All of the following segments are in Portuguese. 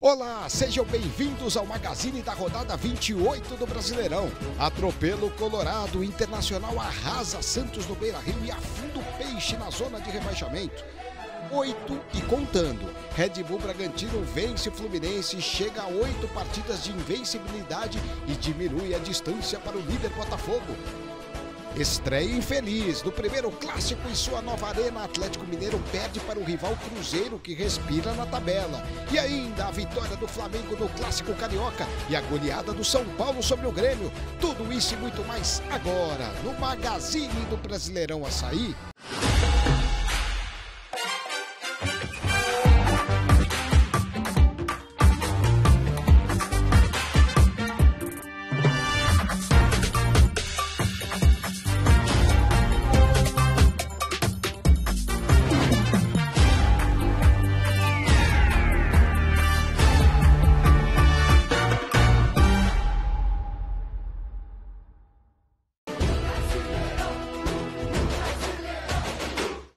Olá, sejam bem-vindos ao Magazine da rodada 28 do Brasileirão. Atropelo colorado, o Internacional arrasa Santos no Beira-Rio e afunda o Peixe na zona de rebaixamento. 8 e contando. Red Bull Bragantino vence o Fluminense, chega a 8 partidas de invencibilidade e diminui a distância para o líder Botafogo. Estreia infeliz do primeiro clássico em sua nova arena, Atlético Mineiro perde para o rival Cruzeiro, que respira na tabela. E ainda a vitória do Flamengo no Clássico Carioca e a goleada do São Paulo sobre o Grêmio. Tudo isso e muito mais agora, no Magazine do Brasileirão Açaí.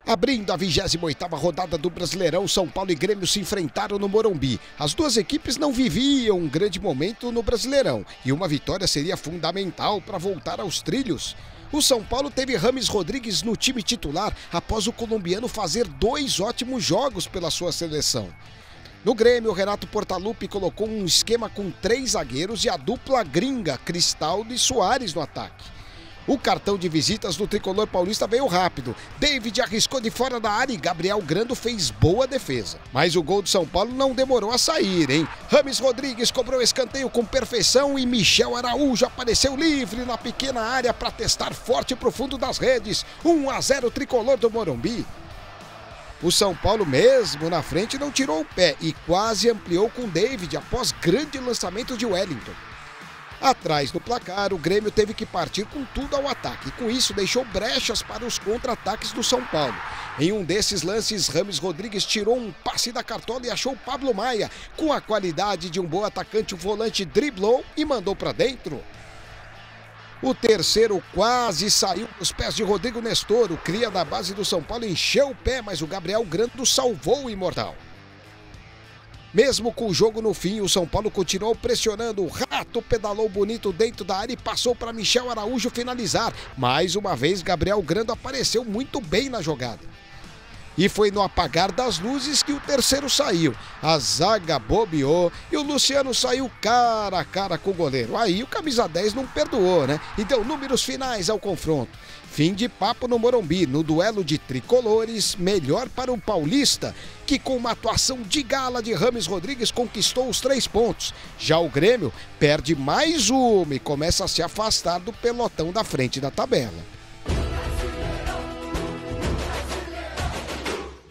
Abrindo a 28ª rodada do Brasileirão, São Paulo e Grêmio se enfrentaram no Morumbi. As duas equipes não viviam um grande momento no Brasileirão e uma vitória seria fundamental para voltar aos trilhos. O São Paulo teve Rames Rodrigues no time titular após o colombiano fazer 2 ótimos jogos pela sua seleção. No Grêmio, Renato Portaluppi colocou um esquema com 3 zagueiros e a dupla gringa Cristaldo e Soares no ataque. O cartão de visitas do tricolor paulista veio rápido. David arriscou de fora da área e Gabriel Grando fez boa defesa. Mas o gol do São Paulo não demorou a sair, hein? Rames Rodrigues cobrou escanteio com perfeição e Michel Araújo apareceu livre na pequena área para testar forte para o fundo das redes. 1-0 tricolor do Morumbi. O São Paulo, mesmo na frente, não tirou o pé e quase ampliou com David após grande lançamento de Wellington. Atrás do placar, o Grêmio teve que partir com tudo ao ataque e com isso deixou brechas para os contra-ataques do São Paulo. Em um desses lances, Rames Rodrigues tirou um passe da cartola e achou Pablo Maia. Com a qualidade de um bom atacante, o volante driblou e mandou para dentro. O terceiro quase saiu dos pés de Rodrigo Nestor. O cria da base do São Paulo encheu o pé, mas o Gabriel Grando salvou o imortal. Mesmo com o jogo no fim, o São Paulo continuou pressionando. O Rato pedalou bonito dentro da área e passou para Michel Araújo finalizar. Mais uma vez, Gabriel Grando apareceu muito bem na jogada. E foi no apagar das luzes que o terceiro saiu. A zaga bobeou e o Luciano saiu cara a cara com o goleiro. Aí o camisa 10 não perdoou, né? E deu números finais ao confronto. Fim de papo no Morumbi, no duelo de tricolores, melhor para o paulista, que com uma atuação de gala de Rames Rodrigues conquistou os 3 pontos. Já o Grêmio perde mais uma e começa a se afastar do pelotão da frente da tabela.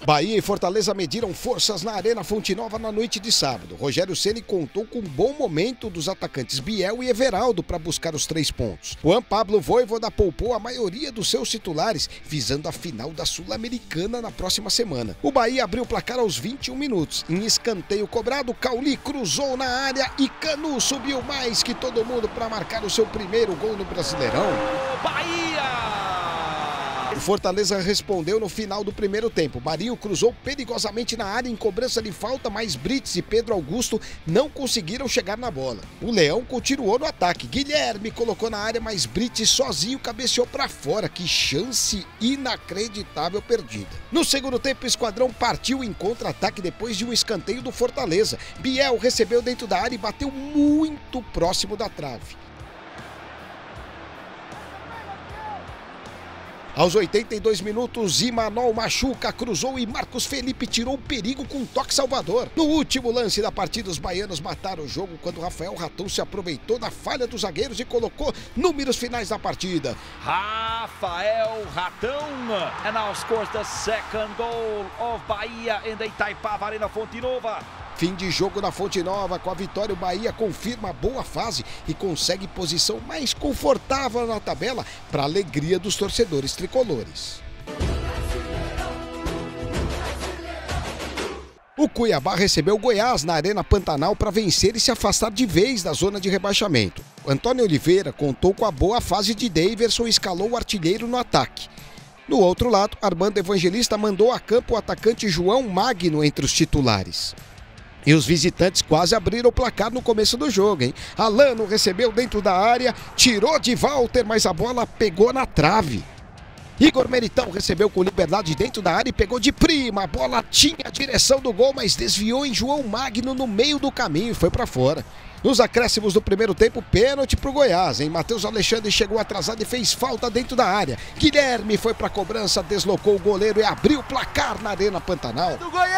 Bahia e Fortaleza mediram forças na Arena Fonte Nova na noite de sábado. Rogério Ceni contou com um bom momento dos atacantes Biel e Everaldo para buscar os 3 pontos. Juan Pablo Vojvoda poupou a maioria dos seus titulares, visando a final da Sul-Americana na próxima semana. O Bahia abriu o placar aos 21 minutos. Em escanteio cobrado, Cauli cruzou na área e Canu subiu mais que todo mundo para marcar o seu primeiro gol no Brasileirão. Bahia! O Fortaleza respondeu no final do primeiro tempo. Marinho cruzou perigosamente na área em cobrança de falta, mas Brits e Pedro Augusto não conseguiram chegar na bola. O Leão continuou no ataque. Guilherme colocou na área, mas Brits sozinho cabeceou para fora. Que chance inacreditável perdida. No segundo tempo, o esquadrão partiu em contra-ataque depois de um escanteio do Fortaleza. Biel recebeu dentro da área e bateu muito próximo da trave. Aos 82 minutos, Imanol machuca, cruzou e Marcos Felipe tirou o perigo com um toque salvador. No último lance da partida, os baianos mataram o jogo quando Rafael Ratão se aproveitou da falha dos zagueiros e colocou números finais da partida. Rafael Ratão and now scores the second goal of Bahia in the Itaipava Arena Fonte Nova. Fim de jogo na Fonte Nova. Com a vitória, o Bahia confirma a boa fase e consegue posição mais confortável na tabela para a alegria dos torcedores tricolores. O Cuiabá recebeu o Goiás na Arena Pantanal para vencer e se afastar de vez da zona de rebaixamento. Antônio Oliveira contou com a boa fase de Daverson e escalou o artilheiro no ataque. No outro lado, Armando Evangelista mandou a campo o atacante João Magno entre os titulares. E os visitantes quase abriram o placar no começo do jogo, hein? Alano recebeu dentro da área, tirou de Walter, mas a bola pegou na trave. Igor Meritão recebeu com liberdade dentro da área e pegou de prima. A bola tinha a direção do gol, mas desviou em João Magno no meio do caminho e foi para fora. Nos acréscimos do primeiro tempo, pênalti pro Goiás, hein? Matheus Alexandre chegou atrasado e fez falta dentro da área. Guilherme foi pra cobrança, deslocou o goleiro e abriu o placar na Arena Pantanal. Do Goiás,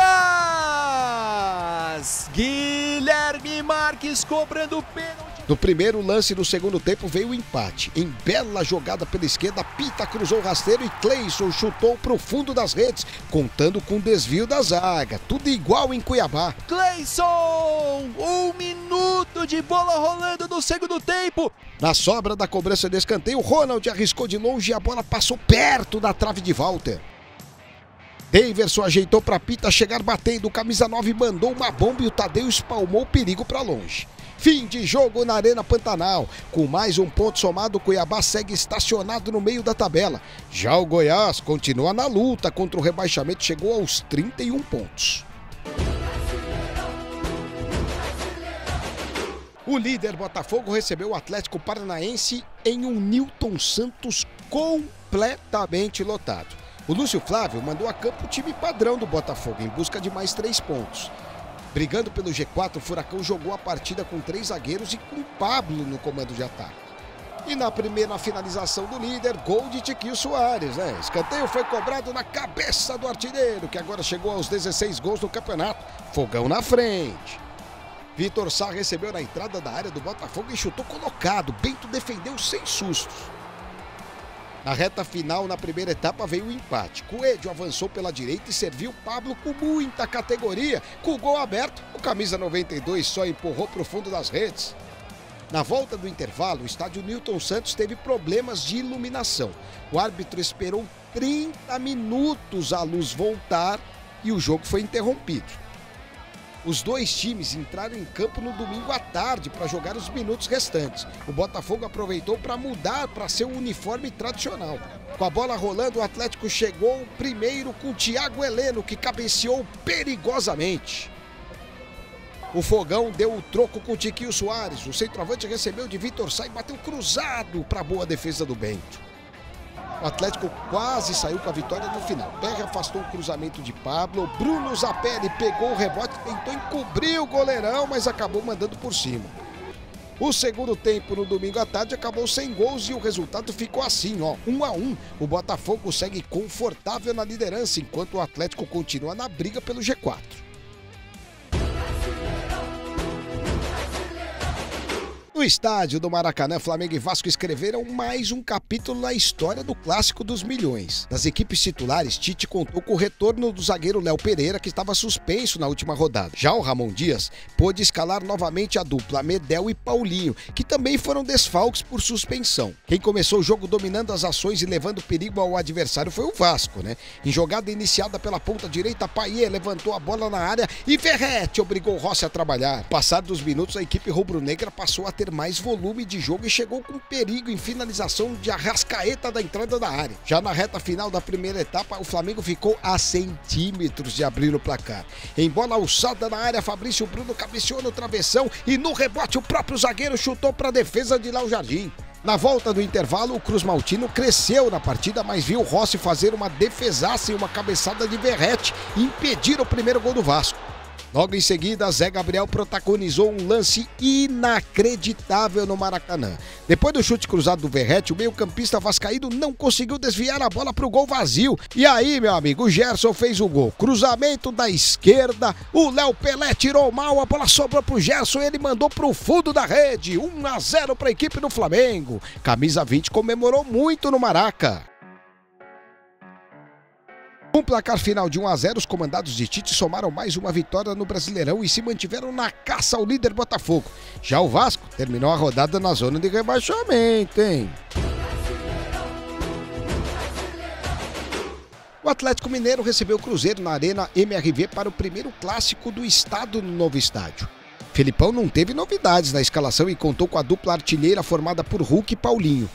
Guilherme Marques cobrando o pênalti. No primeiro lance do segundo tempo veio o empate. Em bela jogada pela esquerda, Pita cruzou o rasteiro e Cleison chutou pro fundo das redes, contando com desvio da zaga. Tudo igual em Cuiabá. Cleison, 1 minuto de bola rolando no segundo tempo. Na sobra da cobrança de escanteio, Ronald arriscou de longe e a bola passou perto da trave de Walter. Daverson ajeitou para Pita chegar batendo, o camisa 9 mandou uma bomba e o Tadeu espalmou o perigo para longe. Fim de jogo na Arena Pantanal. Com mais um ponto somado, o Cuiabá segue estacionado no meio da tabela. Já o Goiás continua na luta contra o rebaixamento, chegou aos 31 pontos. O líder Botafogo recebeu o Atlético Paranaense em um Newton Santos completamente lotado. O Lúcio Flávio mandou a campo o time padrão do Botafogo em busca de mais 3 pontos. Brigando pelo G4, o Furacão jogou a partida com 3 zagueiros e com Pablo no comando de ataque. E na primeira finalização do líder, gol de Tiquinho Soares, né? Escanteio foi cobrado na cabeça do artilheiro, que agora chegou aos 16 gols no campeonato. Fogão na frente. Vitor Sá recebeu na entrada da área do Botafogo e chutou colocado. Bento defendeu sem sustos. Na reta final, na primeira etapa, veio o empate. Coelho avançou pela direita e serviu Pablo com muita categoria. Com o gol aberto, o camisa 92 só empurrou para o fundo das redes. Na volta do intervalo, o estádio Newton Santos teve problemas de iluminação. O árbitro esperou 30 minutos a luz voltar e o jogo foi interrompido. Os dois times entraram em campo no domingo à tarde para jogar os minutos restantes. O Botafogo aproveitou para mudar para seu uniforme tradicional. Com a bola rolando, o Atlético chegou primeiro com Thiago Heleno, que cabeceou perigosamente. O Fogão deu o troco com Tiquinho Soares. O centroavante recebeu de Vitor Sá e bateu cruzado para a boa defesa do Bento. O Atlético quase saiu com a vitória no final. Berre afastou o cruzamento de Pablo. Bruno Zapelli pegou o rebote, tentou encobrir o goleirão, mas acabou mandando por cima. O segundo tempo no domingo à tarde acabou sem gols e o resultado ficou assim, ó, 1-1. O Botafogo segue confortável na liderança, enquanto o Atlético continua na briga pelo G4. No estádio do Maracanã, Flamengo e Vasco escreveram mais um capítulo na história do Clássico dos Milhões. Das equipes titulares, Tite contou com o retorno do zagueiro Léo Pereira, que estava suspenso na última rodada. Já o Ramon Dias pôde escalar novamente a dupla Medel e Paulinho, que também foram desfalques por suspensão. Quem começou o jogo dominando as ações e levando perigo ao adversário foi o Vasco, né? Em jogada iniciada pela ponta direita, Payet levantou a bola na área e Verratti obrigou Rossi a trabalhar. Passados os minutos, a equipe rubro-negra passou a ter mais volume de jogo e chegou com perigo em finalização de Arrascaeta da entrada da área. Já na reta final da primeira etapa, o Flamengo ficou a centímetros de abrir o placar. Em bola alçada na área, Fabrício Bruno cabeceou no travessão e no rebote o próprio zagueiro chutou para a defesa de Léo Jardim. Na volta do intervalo, o Cruz Maltino cresceu na partida, mas viu Rossi fazer uma defesaça e uma cabeçada de Verratti e impedir o primeiro gol do Vasco. Logo em seguida, Zé Gabriel protagonizou um lance inacreditável no Maracanã. Depois do chute cruzado do Verratti, o meio-campista vascaíno não conseguiu desviar a bola para o gol vazio. E aí, meu amigo, o Gerson fez o gol. Cruzamento da esquerda, o Léo Pelé tirou mal, a bola sobrou para o Gerson e ele mandou para o fundo da rede. 1-0 para a equipe do Flamengo. Camisa 20 comemorou muito no Maraca. Com o placar final de 1-0, os comandados de Tite somaram mais uma vitória no Brasileirão e se mantiveram na caça ao líder Botafogo. Já o Vasco terminou a rodada na zona de rebaixamento, hein? O Atlético Mineiro recebeu o Cruzeiro na Arena MRV para o primeiro clássico do estado no novo estádio. Felipão não teve novidades na escalação e contou com a dupla artilheira formada por Hulk e Paulinho.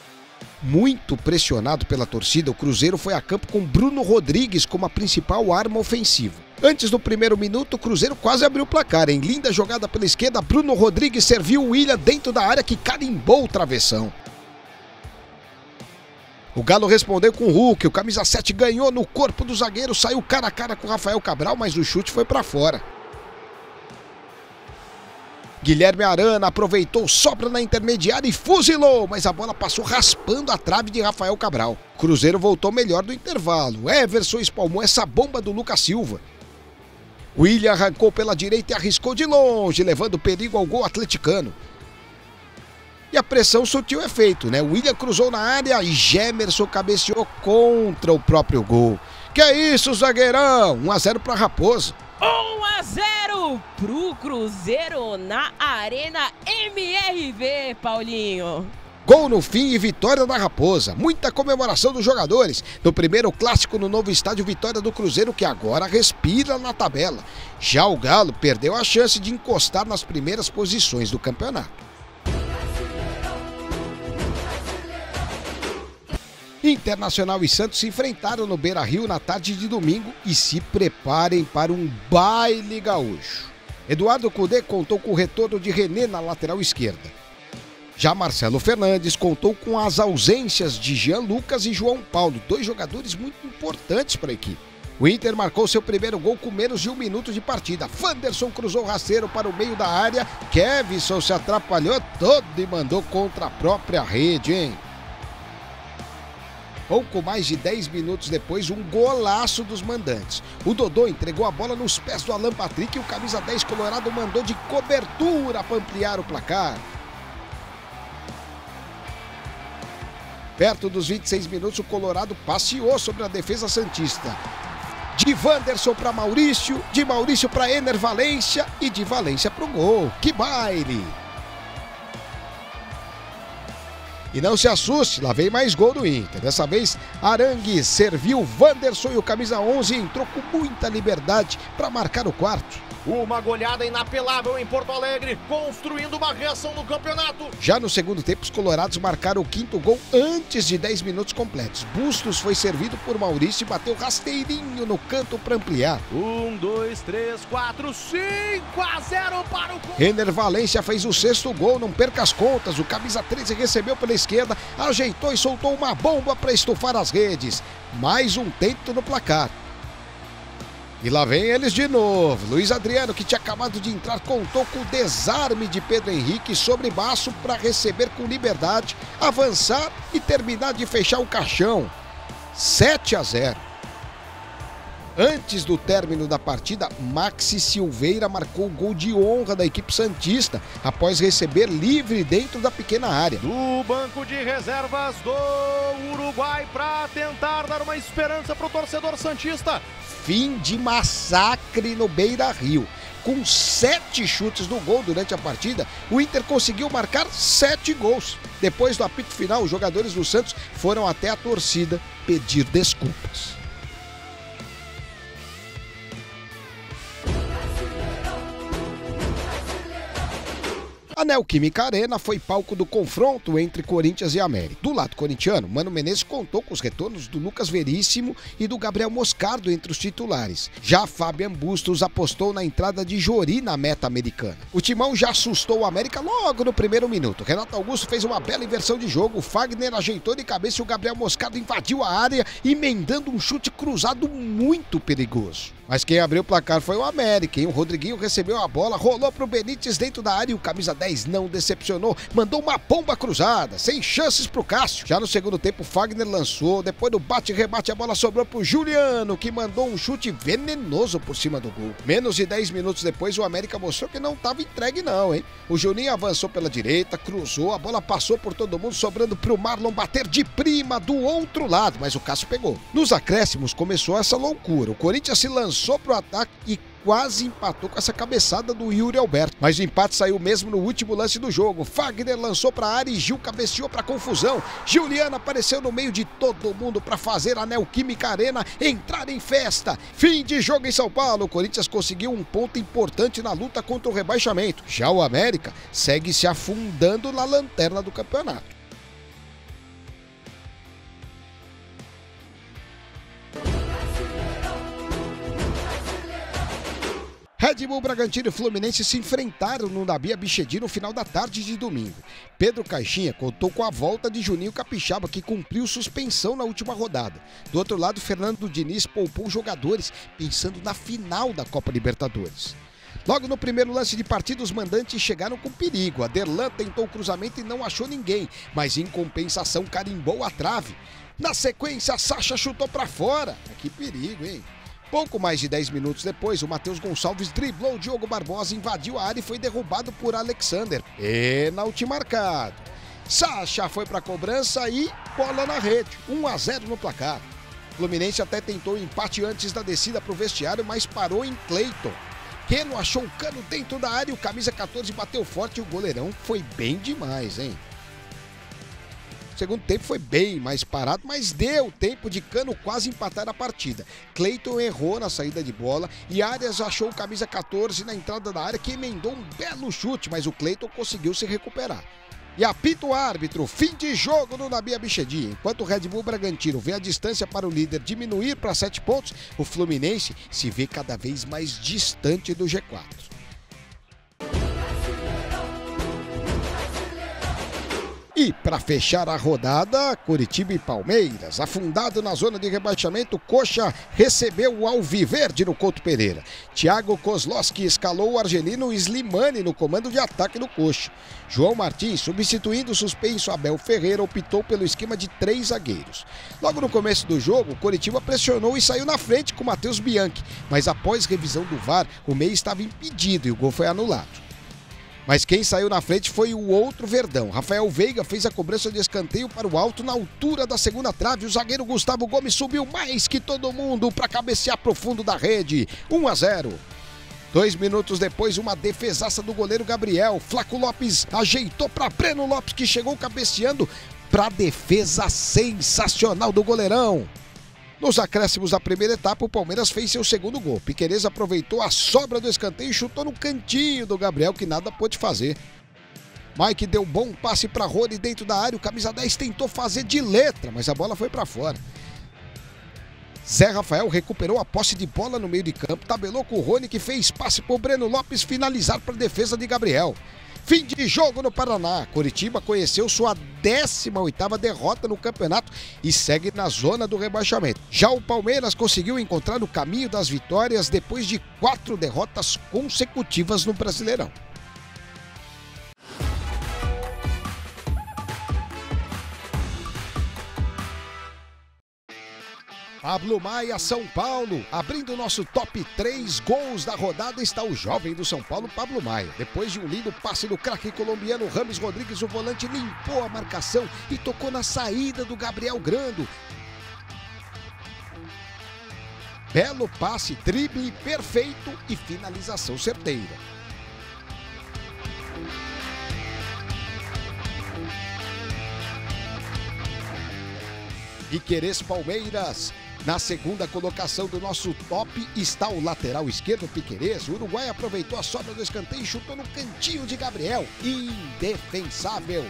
Muito pressionado pela torcida, o Cruzeiro foi a campo com Bruno Rodrigues como a principal arma ofensiva. Antes do primeiro minuto, o Cruzeiro quase abriu o placar. Em linda jogada pela esquerda, Bruno Rodrigues serviu o William dentro da área que carimbou o travessão. O Galo respondeu com o Hulk, o camisa 7 ganhou no corpo do zagueiro, saiu cara a cara com o Rafael Cabral, mas o chute foi para fora. Guilherme Arana aproveitou sobra na intermediária e fuzilou, mas a bola passou raspando a trave de Rafael Cabral. Cruzeiro voltou melhor do intervalo. Everson espalmou essa bomba do Lucas Silva. William arrancou pela direita e arriscou de longe, levando perigo ao gol atleticano. E a pressão surtiu efeito, né? William cruzou na área e Gemerson cabeceou contra o próprio gol. Que é isso, zagueirão? 1-0 para Raposa. 1-0 pro Cruzeiro na Arena MRV, Paulinho. Gol no fim e vitória da Raposa. Muita comemoração dos jogadores. No primeiro clássico no novo estádio, vitória do Cruzeiro, que agora respira na tabela. Já o Galo perdeu a chance de encostar nas primeiras posições do campeonato. Internacional e Santos se enfrentaram no Beira-Rio na tarde de domingo e se preparem para um baile gaúcho. Eduardo Cudê contou com o retorno de René na lateral esquerda. Já Marcelo Fernandes contou com as ausências de Jean Lucas e João Paulo, dois jogadores muito importantes para a equipe. O Inter marcou seu primeiro gol com menos de 1 minuto de partida. Wanderson cruzou rasteiro para o meio da área, Kevson se atrapalhou todo e mandou contra a própria rede, hein? Pouco mais de 10 minutos depois, um golaço dos mandantes. O Dodô entregou a bola nos pés do Alan Patrick e o camisa 10 colorado mandou de cobertura para ampliar o placar. Perto dos 26 minutos, o colorado passeou sobre a defesa santista. De Wanderson para Maurício, de Maurício para Ener Valencia e de Valencia para o gol. Que baile! E não se assuste, lá vem mais gol do Inter. Dessa vez, Arangues serviu Wanderson e o camisa 11 entrou com muita liberdade para marcar o quarto. Uma goleada inapelável em Porto Alegre, construindo uma reação no campeonato. Já no segundo tempo, os colorados marcaram o quinto gol antes de 10 minutos completos. Bustos foi servido por Maurício e bateu rasteirinho no canto para ampliar. 1, 2, 3, 4, 5-0 para o... Ener Valencia fez o sexto gol, não perca as contas. O camisa 13 recebeu pela esquerda, ajeitou e soltou uma bomba para estufar as redes. Mais um tento no placar. E lá vem eles de novo. Luiz Adriano, que tinha acabado de entrar, contou com o desarme de Pedro Henrique sobre baço para receber com liberdade, avançar e terminar de fechar o caixão. 7-0. Antes do término da partida, Maxi Silveira marcou o gol de honra da equipe santista, após receber livre dentro da pequena área. Do banco de reservas do Uruguai para tentar dar uma esperança para o torcedor santista. Fim de massacre no Beira-Rio. Com 7 chutes no gol durante a partida, o Inter conseguiu marcar 7 gols. Depois do apito final, os jogadores do Santos foram até a torcida pedir desculpas. A Neoquímica Arena foi palco do confronto entre Corinthians e América. Do lado corintiano, Mano Menezes contou com os retornos do Lucas Veríssimo e do Gabriel Moscardo entre os titulares. Já Fabian Bustos apostou na entrada de Jori na meta americana. O Timão já assustou o América logo no primeiro minuto. Renato Augusto fez uma bela inversão de jogo, o Fagner ajeitou de cabeça e o Gabriel Moscardo invadiu a área, emendando um chute cruzado muito perigoso. Mas quem abriu o placar foi o América, hein? O Rodriguinho recebeu a bola, rolou pro Benítez dentro da área e o camisa 10 não decepcionou, mandou uma bomba cruzada, sem chances pro Cássio. Já no segundo tempo, o Fagner lançou, depois do bate-rebate a bola sobrou pro Juliano, que mandou um chute venenoso por cima do gol. Menos de 10 minutos depois, o América mostrou que não estava entregue não, hein? O Juninho avançou pela direita, cruzou, a bola passou por todo mundo, sobrando pro Marlon bater de prima do outro lado, mas o Cássio pegou. Nos acréscimos começou essa loucura, o Corinthians se lançou pro ataque e quase empatou com essa cabeçada do Yuri Alberto. Mas o empate saiu mesmo no último lance do jogo. Fagner lançou para a área e Gil cabeceou para confusão. Juliano apareceu no meio de todo mundo para fazer a Neoquímica Arena entrar em festa. Fim de jogo em São Paulo. O Corinthians conseguiu um ponto importante na luta contra o rebaixamento. Já o América segue se afundando na lanterna do campeonato. Red Bull Bragantino e Fluminense se enfrentaram no Nabi Abichedi no final da tarde de domingo. Pedro Caixinha contou com a volta de Juninho Capixaba, que cumpriu suspensão na última rodada. Do outro lado, Fernando Diniz poupou jogadores pensando na final da Copa Libertadores. Logo no primeiro lance de partida, os mandantes chegaram com perigo. Aderlan tentou o cruzamento e não achou ninguém, mas em compensação carimbou a trave. Na sequência, Sacha chutou para fora. Que perigo, hein? Pouco mais de 10 minutos depois, o Matheus Gonçalves driblou o Diogo Barbosa, invadiu a área e foi derrubado por Alexander. Pênalti marcado. Sacha foi para a cobrança e bola na rede. 1-0 no placar. Fluminense até tentou o empate antes da descida para o vestiário, mas parou em Cleiton. Keno achou o Cano dentro da área e o camisa 14 bateu forte e o goleirão foi bem demais, hein? O segundo tempo foi bem mais parado, mas deu tempo de Cano quase empatar a partida. Cleiton errou na saída de bola e Arias achou o camisa 14 na entrada da área, que emendou um belo chute, mas o Cleiton conseguiu se recuperar. E apita o árbitro, fim de jogo no Nabi Abichedi. Enquanto o Red Bull Bragantino vê a distância para o líder diminuir para 7 pontos, o Fluminense se vê cada vez mais distante do G4. E para fechar a rodada, Coritiba e Palmeiras. Afundado na zona de rebaixamento, Coxa recebeu o Alviverde no Couto Pereira. Thiago Kozlowski escalou o argelino Slimani no comando de ataque do Coxa. João Martins, substituindo o suspenso Abel Ferreira, optou pelo esquema de 3 zagueiros. Logo no começo do jogo, o Coritiba pressionou e saiu na frente com Matheus Bianchi, mas após revisão do VAR, o meia estava impedido e o gol foi anulado. Mas quem saiu na frente foi o outro Verdão. Rafael Veiga fez a cobrança de escanteio para o alto na altura da segunda trave. O zagueiro Gustavo Gomes subiu mais que todo mundo para cabecear pro fundo da rede. 1-0. 2 minutos depois, uma defesaça do goleiro Gabriel. Flaco Lopes ajeitou para Breno Lopes, que chegou cabeceando para a defesa sensacional do goleirão. Nos acréscimos da primeira etapa, o Palmeiras fez seu segundo gol. Piquerez aproveitou a sobra do escanteio e chutou no cantinho do Gabriel, que nada pôde fazer. Mike deu bom passe para Rony dentro da área. O camisa 10 tentou fazer de letra, mas a bola foi para fora. Zé Rafael recuperou a posse de bola no meio de campo, tabelou com o Rony, que fez passe para o Breno Lopes finalizar para a defesa de Gabriel. Fim de jogo no Paraná. Coritiba conheceu sua 18ª derrota no campeonato e segue na zona do rebaixamento. Já o Palmeiras conseguiu encontrar o caminho das vitórias depois de 4 derrotas consecutivas no Brasileirão. Pablo Maia, São Paulo. Abrindo o nosso top 3 gols da rodada está o jovem do São Paulo, Pablo Maia. Depois de um lindo passe do craque colombiano Rames Rodrigues, o volante limpou a marcação e tocou na saída do Gabriel Grando. Belo passe, drible perfeito e finalização certeira. Piquerez Palmeiras. Na segunda colocação do nosso top está o lateral esquerdo Piquerez. O Uruguai aproveitou a sobra do escanteio e chutou no cantinho de Gabriel. Indefensável.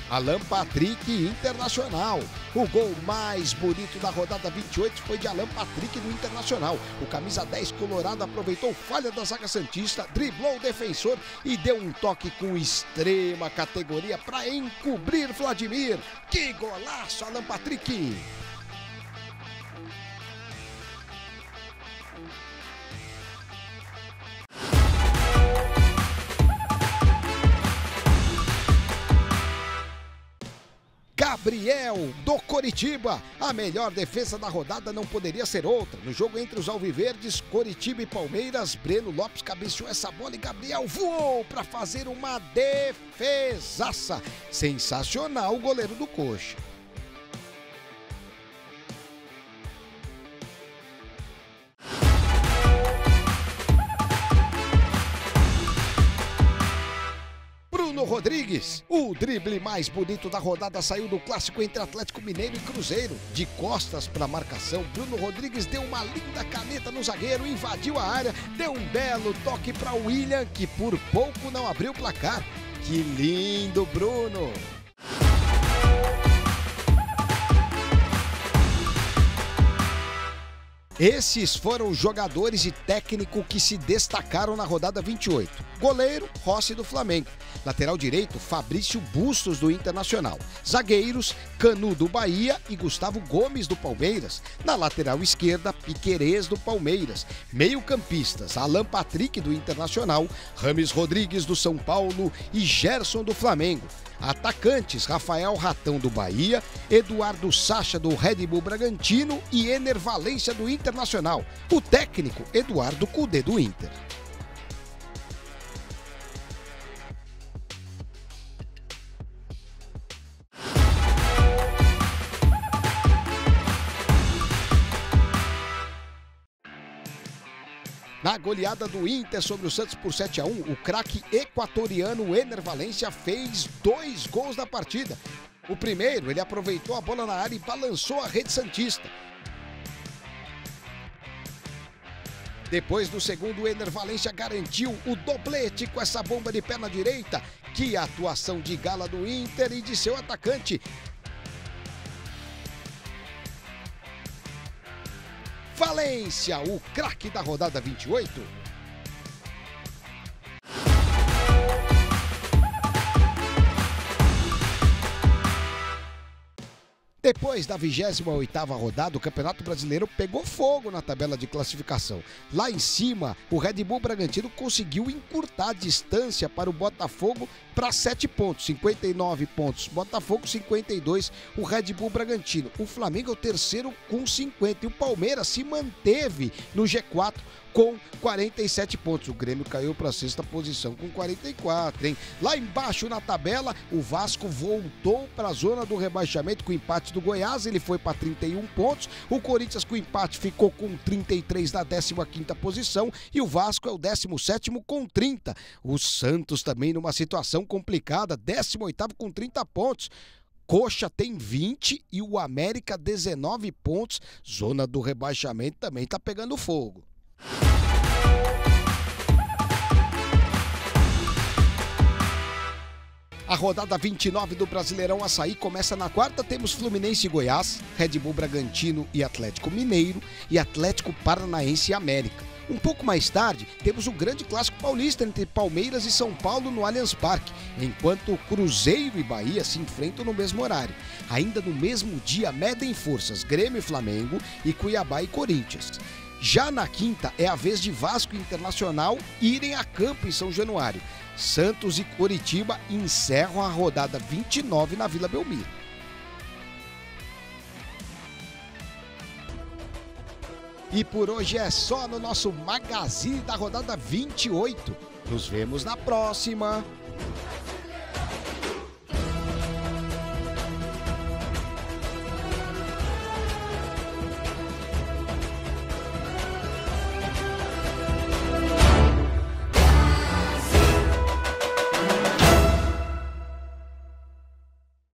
Alan Patrick, Internacional. O gol mais bonito da rodada 28 foi de Alan Patrick no Internacional. O camisa 10 colorado aproveitou falha da zaga santista, driblou o defensor e deu um toque com extrema categoria para encobrir Vladimir. Que golaço, Alan Patrick! Gabriel, do Coritiba. A melhor defesa da rodada não poderia ser outra. No jogo entre os alviverdes, Coritiba e Palmeiras, Breno Lopes cabeceou essa bola e Gabriel voou para fazer uma defesaça. Sensacional o goleiro do Coxa. Bruno Rodrigues, o drible mais bonito da rodada saiu do clássico entre Atlético Mineiro e Cruzeiro. De costas para a marcação, Bruno Rodrigues deu uma linda caneta no zagueiro, invadiu a área, deu um belo toque para William, que por pouco não abriu o placar. Que lindo, Bruno! Esses foram os jogadores e técnico que se destacaram na rodada 28. Goleiro, Rossi do Flamengo. Lateral direito, Fabrício Bustos do Internacional. Zagueiros, Canu do Bahia e Gustavo Gomes do Palmeiras. Na lateral esquerda, Piquerez do Palmeiras. Meio-campistas, Alan Patrick do Internacional, Rames Rodrigues do São Paulo e Gerson do Flamengo. Atacantes, Rafael Ratão do Bahia, Eduardo Sacha do Red Bull Bragantino e Ener Valencia do Internacional. O técnico, Eduardo Cudê do Inter. Na goleada do Inter sobre o Santos por 7-1, o craque equatoriano Ener Valencia fez 2 gols na partida. O primeiro, ele aproveitou a bola na área e balançou a rede santista. Depois do segundo, o Ener Valencia garantiu o doblete com essa bomba de perna direita. Que atuação de gala do Inter e de seu atacante. Valência, o craque da rodada 28. Depois da 28ª rodada, o Campeonato Brasileiro pegou fogo na tabela de classificação. Lá em cima, o Red Bull Bragantino conseguiu encurtar a distância para o Botafogo para 7 pontos, 59 pontos. Botafogo 52, o Red Bull Bragantino. O Flamengo é o terceiro com 50 e o Palmeiras se manteve no G4 com 47 pontos. O Grêmio caiu para a 6ª posição com 44, hein? Lá embaixo na tabela, o Vasco voltou para a zona do rebaixamento com o empate do Goiás, ele foi para 31 pontos. O Corinthians com empate ficou com 33 na 15ª posição e o Vasco é o 17º com 30. O Santos também numa situação complicada, 18º com 30 pontos. Coxa tem 20 e o América 19 pontos. Zona do rebaixamento também está pegando fogo. A rodada 29 do Brasileirão Açaí começa na quarta. Temos Fluminense e Goiás, Red Bull Bragantino e Atlético Mineiro e Atlético Paranaense e América. Um pouco mais tarde, temos o grande clássico paulista entre Palmeiras e São Paulo no Allianz Parque, enquanto Cruzeiro e Bahia se enfrentam no mesmo horário. Ainda no mesmo dia, medem forças Grêmio e Flamengo e Cuiabá e Corinthians. Já na quinta, é a vez de Vasco e Internacional irem a campo em São Januário. Santos e Coritiba encerram a rodada 29 na Vila Belmiro. E por hoje é só no nosso Magazine da rodada 28. Nos vemos na próxima.